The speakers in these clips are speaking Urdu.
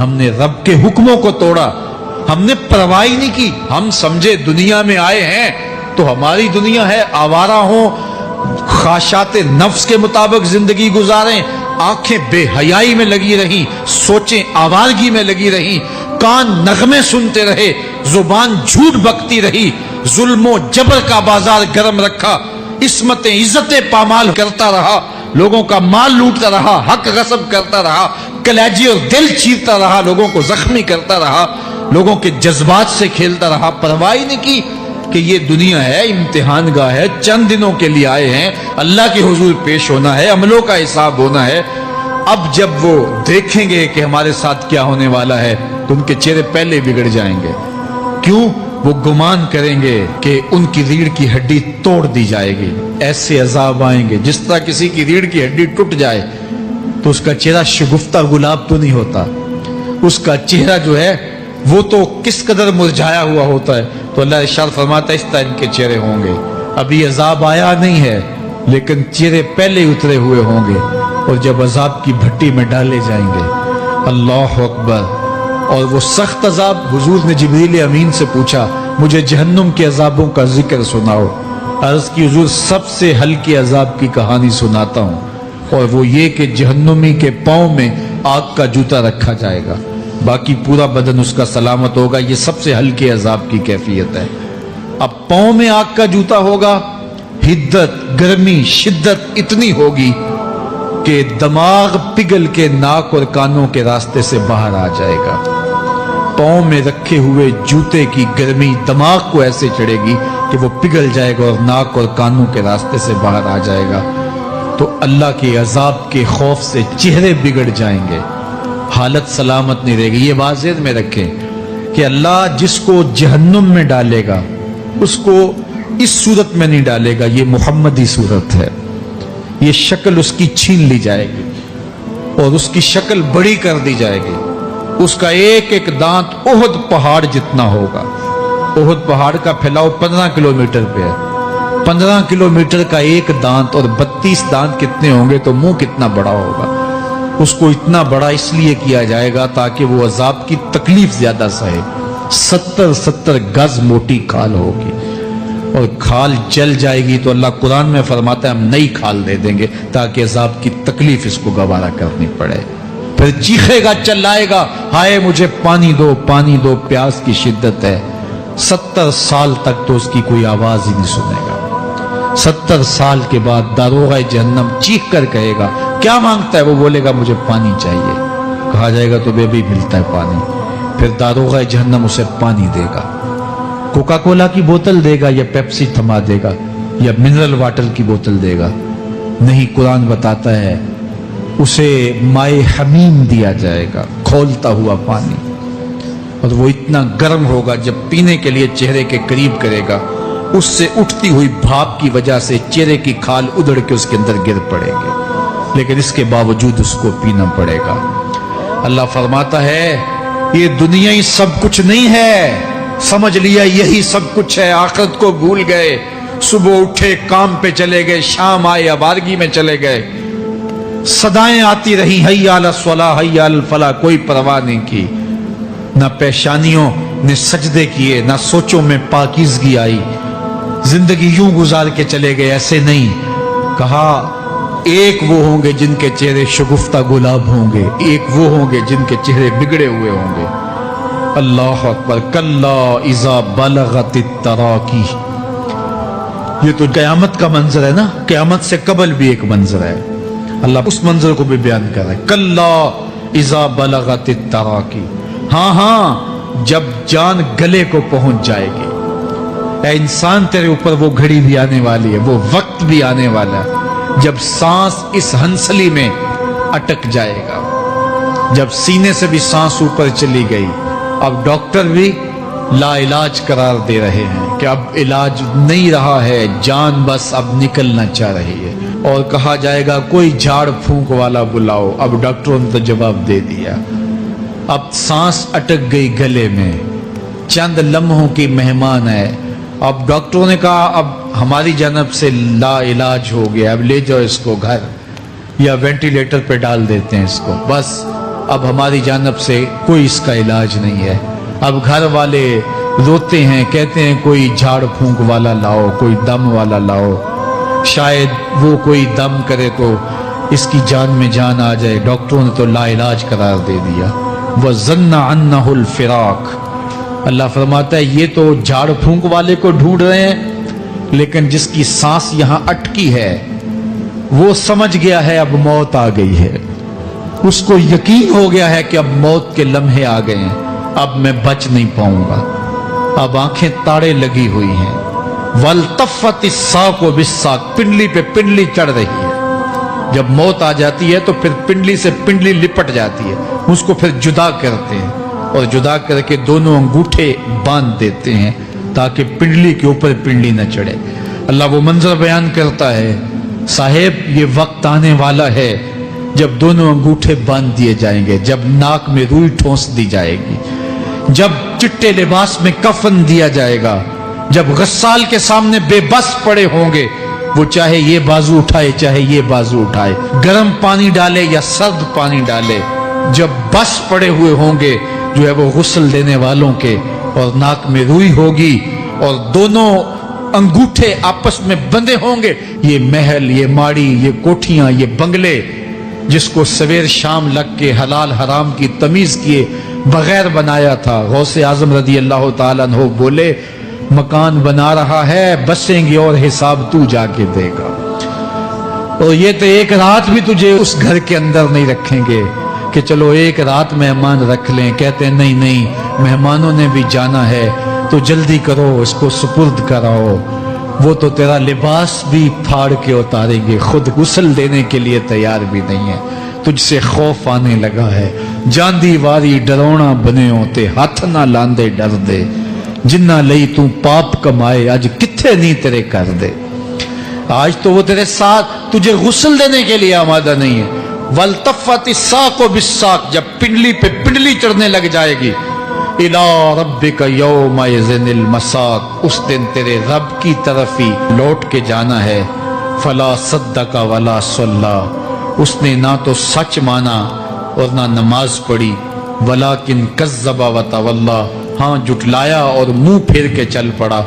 ہم نے رب کے حکموں کو توڑا، ہم نے پرواہ ہی نہیں کی. ہم سمجھے دنیا میں آئے ہیں تو ہماری دنیا ہے، آوارہ ہوں، خواہشات نفس کے مطابق زندگی گزاریں، آنکھیں بے حیائی میں لگی رہیں، سوچیں آوارگی میں لگی رہیں، کان نغمے سنتے رہے، زبان جھوٹ بکتی رہی، ظلم و جبر کا بازار گرم رکھا، عصمتیں عزتیں پامال کرتا رہا، لوگوں کا مال لوٹتا رہا، حق غصب کرتا رہا، کلیجے اور دل چیرتا رہا، لوگوں کو زخمی کرتا رہا، لوگوں کے جذبات سے کھیلتا رہا. پرواہ نہیں کی کہ یہ دنیا ہے، امتحان گاہ ہے، چند دنوں کے لیے آئے ہیں، اللہ کے حضور پیش ہونا ہے، عملوں کا حساب ہونا ہے. اب جب وہ دیکھیں گے کہ ہمارے ساتھ کیا ہونے والا ہے تو ان کے چہرے پہلے بگڑ جائیں گے. کیوں؟ وہ گمان کریں گے کہ ان کی ریڑھ کی ہڈی توڑ دی جائے گی. ایسے عذاب آئیں گے جس طرح کسی کی ریڑھ کی ہڈی ٹوٹ جائے تو اس کا چہرہ شگفتہ گلاب تو نہیں ہوتا، اس کا چہرہ جو ہے وہ تو کس قدر مرجھایا ہوا ہوتا ہے. تو اللہ ارشاد فرماتا ہے اس طرح ان کے چہرے ہوں گے. ابھی عذاب آیا نہیں ہے لیکن چہرے پہلے اترے ہوئے ہوں گے، اور جب عذاب کی بھٹی میں ڈالے جائیں گے، اللہ اکبر. اور وہ سخت عذاب، حضور نے جبریل امین سے پوچھا مجھے جہنم کے عذابوں کا ذکر سناؤ. عرض کی حضور سب سے ہلکے عذاب کی کہانی سناتا ہوں، اور وہ یہ کہ جہنمی کے پاؤں میں آگ کا جوتا رکھا جائے گا، باقی پورا بدن اس کا سلامت ہوگا. یہ سب سے ہلکے عذاب کی کیفیت ہے. اب پاؤں میں آگ کا جوتا ہوگا، حدت، گرمی، شدت اتنی ہوگی کہ دماغ پگھل کے ناک اور کانوں کے راستے سے باہر آ جائے گا. پاؤں میں رکھے ہوئے جوتے کی گرمی دماغ کو ایسے چڑھے گی کہ وہ پگھل جائے گا اور ناک اور کانوں کے راستے سے باہر آ جائے گا. تو اللہ کے عذاب کے خوف سے چہرے بگڑ جائیں گے، حالت سلامت نہیں رہے گی. یہ بات ذہن میں رکھیں کہ اللہ جس کو جہنم میں ڈالے گا اس کو اس صورت میں نہیں ڈالے گا. یہ محمدی صورت ہے، یہ شکل اس کی چھین لی جائے گی اور اس کی شکل بڑی کر دی جائے گی. اس کا ایک ایک دانت احد پہاڑ جتنا ہوگا. احد پہاڑ کا پھیلاؤ 15 کلومیٹر پہ ہے. 15 کلومیٹر کا ایک دانت اور 32 دانت کتنے ہوں گے تو منہ کتنا بڑا ہوگا. اس کو اتنا بڑا اس لیے کیا جائے گا تاکہ وہ عذاب کی تکلیف زیادہ سہے. 70 گز موٹی کھال ہوگی اور کھال جل جائے گی تو اللہ قرآن میں فرماتا ہے ہم نئی کھال دے دیں گے تاکہ عذاب کی تکلیف اس کو گوارا کرنی پڑے. پھر چیخے گا، چلائے گا، ہائے مجھے پانی دو، پانی دو، پیاس کی شدت ہے. 70 سال تک تو اس کی کوئی آواز ہی نہیں سنے گا. 70 سال کے بعد داروغہ جہنم چیخ کر کہے گا کیا مانگتا ہے؟ وہ بولے گا مجھے پانی چاہیے. کہا جائے گا تو بے بھی ملتا ہے پانی. پھر داروغہ جہنم اسے پانی دے گا. کوکا کولا کی بوتل دے گا یا پیپسی تھما دے گا یا منرل واٹر کی بوتل دے گا؟ نہیں، قرآن بتاتا ہے اسے مائے حمیم دیا جائے گا، کھولتا ہوا پانی. اور وہ اتنا گرم ہوگا جب پینے کے لیے چہرے کے قریب کرے گا اس سے اٹھتی ہوئی بھاپ کی وجہ سے چہرے کی کھال ادھڑ کے اس کے اندر گر پڑے گی، لیکن اس کے باوجود اس کو پینا پڑے گا. اللہ فرماتا ہے یہ دنیا ہی سب کچھ نہیں ہے. سمجھ لیا یہی سب کچھ ہے، آخرت کو بھول گئے. صبح اٹھے کام پہ چلے گئے، شام آئے آوارگی میں چلے گئے. صدائیں آتی رہی حی علی الصلاح حی علی الفلاح، کوئی پرواہ نہیں کی. نہ پیشانیوں نے سجدے کیے، نہ سوچوں میں پاکیزگی آئی. زندگی یوں گزار کے چلے گئے. ایسے نہیں کہا ایک وہ ہوں گے جن کے چہرے شگفتہ گلاب ہوں گے، ایک وہ ہوں گے جن کے چہرے بگڑے ہوئے ہوں گے. اللہ اکبر. کلا اذا بلغت التراقی. یہ تو قیامت کا منظر ہے نا، قیامت سے قبل بھی ایک منظر ہے. اللہ اس منظر کو بھی بیان کر رہا ہے. کلا اذا بلغت التراقی. ہاں جب جان گلے کو پہنچ جائے گی. اے انسان تیرے اوپر وہ گھڑی بھی آنے والی ہے، وہ وقت بھی آنے والا ہے جب سانس اس ہنسلی میں اٹک جائے گا، جب سینے سے بھی سانس اوپر چلی گئی. اب ڈاکٹر بھی لا علاج قرار دے رہے ہیں کہ اب علاج نہیں رہا ہے، جان بس اب نکلنا چاہ رہی ہے. اور کہا جائے گا کوئی جھاڑ پھونک والا بلاؤ. اب ڈاکٹروں نے تو جواب دے دیا. اب سانس اٹک گئی گلے میں، چند لمحوں کی مہمان ہے. اب ڈاکٹروں نے کہا اب ہماری جانب سے لا علاج ہو گیا، اب لے جاؤ اس کو گھر یا وینٹیلیٹر پہ ڈال دیتے ہیں اس کو. بس اب ہماری جانب سے کوئی اس کا علاج نہیں ہے. اب گھر والے روتے ہیں, کہتے ہیں کوئی جھاڑ پھونک والا لاؤ, کوئی دم والا لاؤ, شاید وہ کوئی دم کرے تو اس کی جان میں جان آ جائے. ڈاکٹروں نے تو لا علاج قرار دے دیا. وَظَنَّ عَنَّهُ الْفِرَاقُ. اللہ فرماتا ہے یہ تو جھاڑ پھونک والے کو ڈھونڈ رہے ہیں, لیکن جس کی سانس یہاں اٹکی ہے وہ سمجھ گیا ہے اب موت آ گئی ہے. اس کو یقین ہو گیا ہے کہ اب موت کے لمحے آ گئے ہیں, اب میں بچ نہیں پاؤں گا. اب آنکھیں تاڑے لگی ہوئی ہیں. وَالْتَفَّتِ السَّاقُ بِالسَّاقِ. پنڈلی پہ پنڈلی چڑھ رہی ہے. جب موت آ جاتی ہے تو پھر پنڈلی سے پنڈلی لپٹ جاتی ہے, اس کو پھر جدا کرتے ہیں اور جدا کر کے دونوں انگوٹھے باندھ دیتے ہیں تاکہ پنڈلی کے اوپر پنڈلی نہ چڑھے. اللہ وہ منظر بیان کرتا ہے, صاحب یہ وقت آنے والا ہے جب دونوں انگوٹھے باندھ دیے جائیں گے, جب ناک میں روئی ٹھونس دی جائے گی, جب چٹے لباس میں کفن دیا جائے گا, جب غسال کے سامنے بے بس پڑے ہوں گے, وہ چاہے یہ بازو اٹھائے چاہے یہ بازو اٹھائے, گرم پانی ڈالے یا سرد پانی ڈالے, جب بس پڑے ہوئے ہوں گے جو ہے وہ غسل دینے والوں کے, اور ناک میں روئی ہوگی اور دونوں انگوٹھے آپس میں بندھے ہوں گے. یہ محل, یہ ماڑی, یہ کوٹھیاں, یہ بنگلے جس کو سویر شام لگ کے حلال حرام کی تمیز کیے بغیر بنایا تھا, غوث اعظم رضی اللہ تعالیٰ عنہ بولے مکان بنا رہا ہے, بسیں گے اور حساب تو جا کے دے گا. اور یہ تو ایک رات بھی تجھے اس گھر کے اندر نہیں رکھیں گے کہ چلو ایک رات مہمان رکھ لیں. کہتے ہیں نہیں نہیں, مہمانوں نے بھی جانا ہے تو جلدی کرو, اس کو سپرد کراؤ. وہ تو تیرا لباس بھی پھاڑ کے اتاریں گے, خود غسل دینے کے لیے تیار بھی نہیں ہے. تجھ سے خوف آنے لگا ہے. جاندی واری ڈرونا بنے ہوتے, ہاتھ نہ لاندے ڈر دے, جنہ لئی تو پاپ کمائے اج کتھے نہیں تیرے کر دے. آج تو وہ تیرے ساتھ تجھے غسل دینے کے لیے آمادہ نہیں ہے. وَالْتَفَّتِ السَّاقُ بِالسَّاقِ. جب پنڈلی پہ پنڈلی چڑھنے لگ جائے گی, إِلَىٰ رَبِّكَ يَوْمَئِذٍ الْمَسَاقُ. اس دن تیرے رب کی طرف ہی لوٹ کے جانا ہے. فَلَا صَدَّقَ وَلَا صَلَّىٰ. اس نے نہ تو سچ مانا اور نہ نماز پڑھی. وَلَٰكِنْ كَذَّبَ وَتَوَلَّىٰ. ہاں جھٹلایا اور منہ پھیر کے چل پڑا.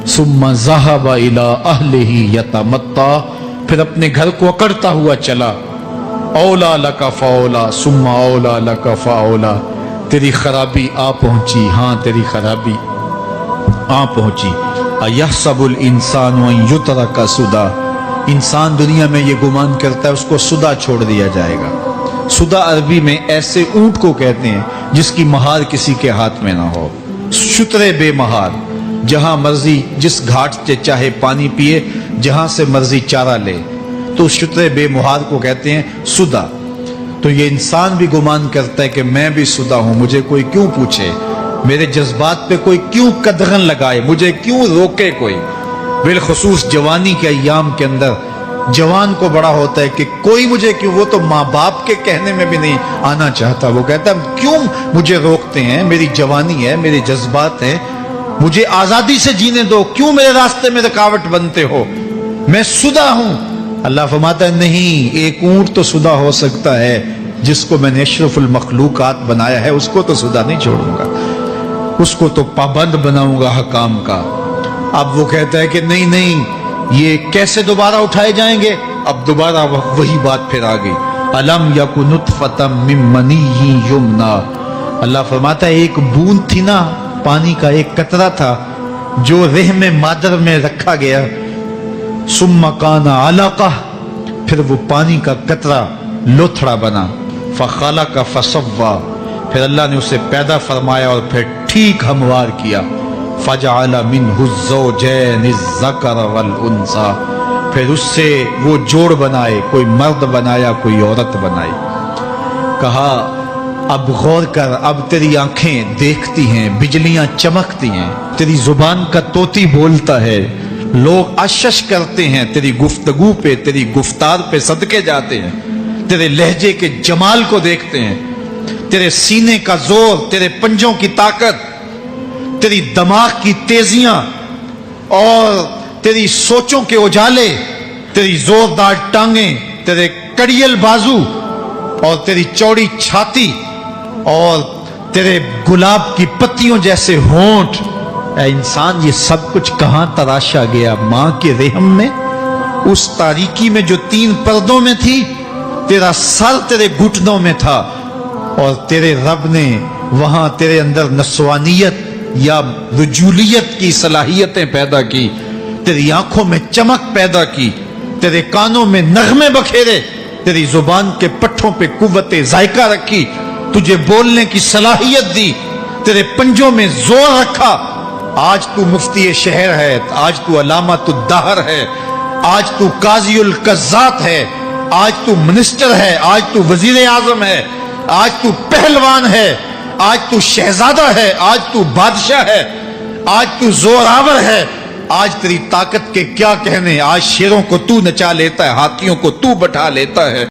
ثُمَّ ذَهَبَ إِلَىٰ أَهْلِهِ يَتَمَطَّىٰ. پھر اپنے گھر کو اکڑتا ہوا چلا. اولا لک فاولا ثم اولا لک فاولا. تیری خرابی آ پہنچی, ہاں تیری خرابی آ پہنچی. ایحسب الانسان ان یترک سدی. انسان دنیا میں یہ گمان کرتا ہے اس کو سدا چھوڑ دیا جائے گا. سدا عربی میں ایسے اونٹ کو کہتے ہیں جس کی مہار کسی کے ہاتھ میں نہ ہو. شترے بے مہار, جہاں مرضی جس گھاٹ سے چاہے پانی پیے, جہاں سے مرضی چارہ لے, تو شترے بے مہار کو کہتے ہیں سدا. تو یہ انسان بھی گمان کرتا ہے کہ میں بھی سدا ہوں, مجھے کوئی کیوں پوچھے, میرے جذبات پہ کوئی کیوں قدغن لگائے, مجھے کیوں روکے کوئی. بالخصوص جوانی کے ایام کے اندر جوان کو بڑا ہوتا ہے کہ کوئی مجھے کیوں, وہ تو ماں باپ کے کہنے میں بھی نہیں آنا چاہتا. وہ کہتا ہے کیوں مجھے روکتے ہیں, میری جوانی ہے, میرے جذبات ہیں, مجھے آزادی سے جینے دو, کیوں میرے راستے میں رکاوٹ بنتے ہو, میں سدا ہوں. اللہ فرماتا ہے نہیں, ایک اونٹ تو سدا ہو سکتا ہے, جس کو میں نے اشرف المخلوقات بنایا ہے اس کو تو سدا نہیں چھوڑوں گا, اس کو تو پابند بناؤں گا حکام کا. اب وہ کہتا ہے کہ نہیں نہیں, یہ کیسے دوبارہ اٹھائے جائیں گے. اب دوبارہ وہی بات پھر آ گئی. الم یک نطفۃ من منی یمنی. اللہ فرماتا ہے ایک بوند تھی نا, پانی کا ایک قطرہ تھا جو رحم مادر میں رکھا گیا. ثم کان علقہ, پھر وہ پانی کا قطرہ لوتھڑا بنا. فخلق فسوی, پھر اللہ نے اسے پیدا فرمایا اور پھر ٹھیک ہموار کیا. فجعل منہ الزوجین الذکر والانثی, پھر اس سے وہ جوڑ بنائے, کوئی مرد بنایا کوئی عورت بنائی. کہا اب غور کر, اب تیری آنکھیں دیکھتی ہیں, بجلیاں چمکتی ہیں, تیری زبان کا طوطی بولتا ہے, لوگ اشش کرتے ہیں تیری گفتگو پہ, تیری گفتار پہ صدقے جاتے ہیں, تیرے لہجے کے جمال کو دیکھتے ہیں, تیرے سینے کا زور, تیرے پنجوں کی طاقت, تیری دماغ کی تیزیاں اور تیری سوچوں کے اجالے, تیری زوردار ٹانگیں, تیرے کڑیل بازو اور تیری چوڑی چھاتی اور تیرے گلاب کی پتیوں جیسے ہونٹ، اے انسان یہ سب کچھ کہاں تراشا گیا؟ ماں کے رحم میں، اس تاریکی میں جو 3 پردوں میں تھی، تیرا سر تیرے گھٹنوں میں تھا، اور تیرے رب نے وہاں تیرے اندر نسوانیت یا رجولیت کی صلاحیتیں پیدا کی، تیری آنکھوں میں چمک پیدا کی، تیرے کانوں میں نغمے بکھیرے، تیری زبان کے پٹھوں پہ قوت ذائقہ رکھی، تجھے بولنے کی صلاحیت دی، تیرے پنجوں میں زور رکھا۔ آج تو مفتی شہر ہے، آج تو علامۃ الدہر ہے، آج تو قاضی القضات ہے، آج تو منسٹر ہے، آج تو وزیر اعظم ہے، آج تو پہلوان ہے، آج تو شہزادہ ہے، آج تو بادشاہ ہے، آج تو زوراور ہے، آج تیری طاقت کے کیا کہنے، آج شیروں کو تو نچا لیتا ہے، ہاتھیوں کو تو بٹھا لیتا ہے۔